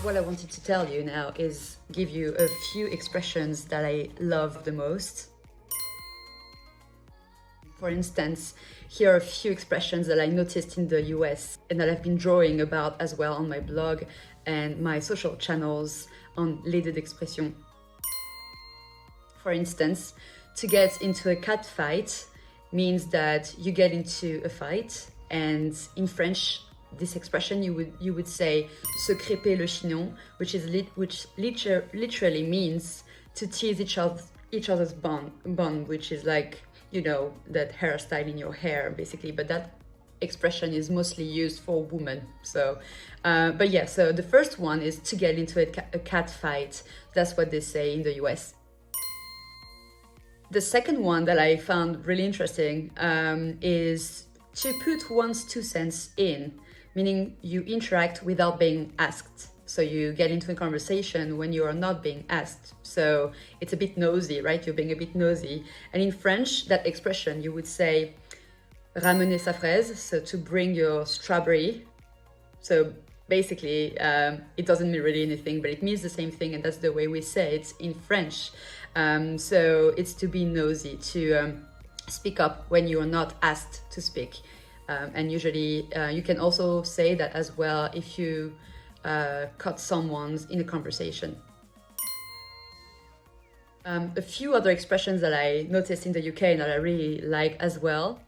What I wanted to tell you now is give you a few expressions that I love the most. For instance, here are a few expressions that I noticed in the US and that I've been drawing about as well on my blog and my social channels on les deux d'expression. For instance, to get into a cat fight means that you get into a fight, and in French, this expression you would say se crêper le chignon, which literally means to tease each other's bun, which is like, you know, that hairstyle in your hair basically, but that expression is mostly used for women. So but yeah, so the first one is to get into a cat fight. That's what they say in the US. The second one that I found really interesting is to put one's 2 cents in, meaning you interact without being asked. So you get into a conversation when you are not being asked. So it's a bit nosy, right? You're being a bit nosy. And in French, that expression, you would say ramener sa fraise, so to bring your strawberry. So basically, it doesn't mean really anything, but it means the same thing, and that's the way we say it in French. So it's to be nosy, to speak up when you are not asked to speak. And usually you can also say that as well if you cut someone's in a conversation. A few other expressions that I noticed in the UK and that I really like as well.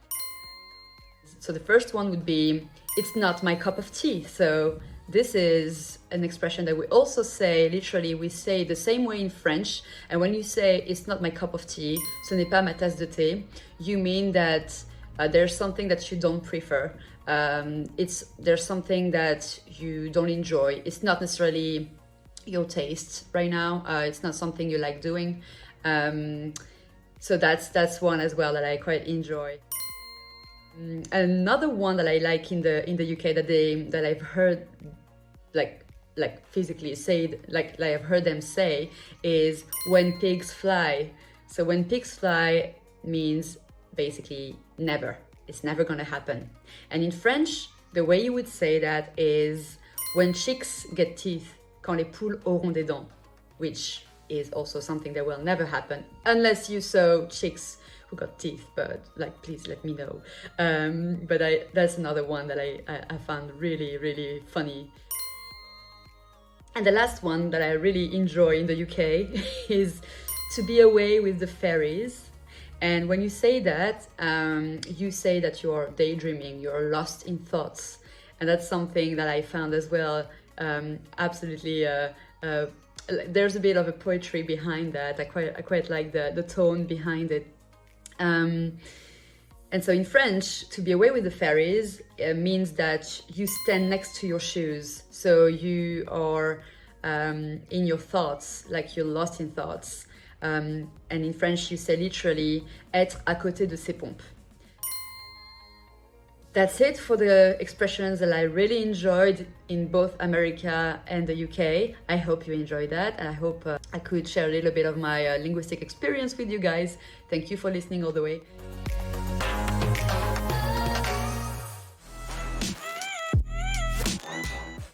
So the first one would be, it's not my cup of tea. So this is an expression that we also say, literally, we say the same way in French. And when you say, it's not my cup of tea, ce n'est pas ma tasse de thé, you mean that there's something that you don't prefer. There's something that you don't enjoy. It's not necessarily your taste right now. It's not something you like doing. So that's one as well that I quite enjoy. Another one that I like in the UK that I've heard like physically said, like I've heard them say, is when pigs fly. So when pigs fly means basically never. It's never gonna happen. And in French, the way you would say that is when chicks get teeth, quand les poules auront des dents, which is also something that will never happen unless you saw chicks who got teeth, but like, please let me know. But that's another one that I found really, really funny. And the last one that I really enjoy in the UK is to be away with the fairies. And when you say that you're daydreaming, you're lost in thoughts. And that's something that I found as well, absolutely, there's a bit of a poetry behind that. I quite like the tone behind it. And so in French, to be away with the fairies means that you stand next to your shoes. So you are in your thoughts, like you're lost in thoughts. And in French, you say literally être à côté de ses pompes. That's it for the expressions that I really enjoyed in both America and the UK. I hope you enjoyed that, and I hope I could share a little bit of my linguistic experience with you guys. Thank you for listening all the way.